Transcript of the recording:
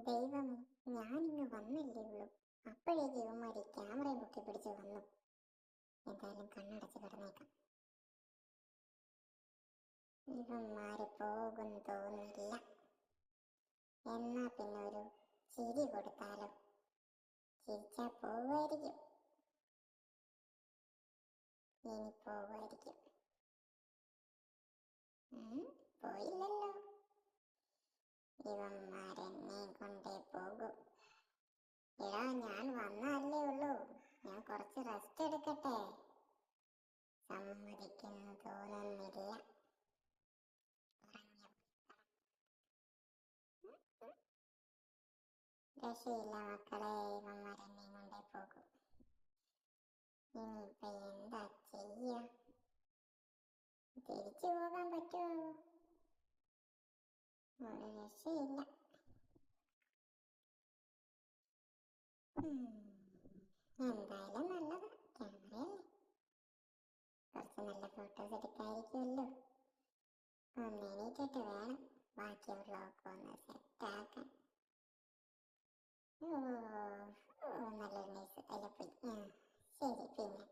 ദൈവമേ, ഞാനിങ്ങ് വന്നില്ലേ ഉള്ളൂ, അപ്പോഴേക്ക് ഇവന്മാര് ക്യാമറയും പൊക്കി പിടിച്ച് വന്നു. എന്തായാലും കണ്ണടച്ച് കിടന്നേക്കാം. ഇവന്മാര് പോകും തോന്നില്ല. എന്നാ പിന്നെ ഒരു ചിരി കൊടുത്താലോ? ചിരിച്ചാ പോവായിരിക്കും. ഇനി പോവായിരിക്കും. പോയില്ലല്ലോ. ഇവന്മാരെന്നെ കൊണ്ടേ പോകും. എടാ, ഞാൻ വന്നല്ലേ ഉള്ളൂ, ഞാൻ കുറച്ച് റെസ്റ്റ് എടുക്കട്ടെ. സമ്മതിക്കുന്നു തോന്നുന്നില്ല. രക്ഷയില്ല മക്കളെ, ഇവന്മാരെന്നെ കൊണ്ടേ പോകും. ഇനിയിപ്പൊ എന്താ ചെയ്യാ? തിരിച്ചു പോകാൻ പറ്റുമോ? ഒരു രക്ഷയില്ല. എന്തായാലും നല്ലതാ, ക്യാമറയല്ലേ, കുറച്ച് നല്ല ഫോട്ടോസ് എടുക്കായിരിക്കുമല്ലോ. ഒന്ന് എണീറ്റിട്ട് വേണം ബാക്കിയുള്ളതൊക്കെ ഒന്ന് സെറ്റാക്കാൻ. നല്ലൊരു നൈസ് അല്ല പോയി. ശരി, പിന്നെ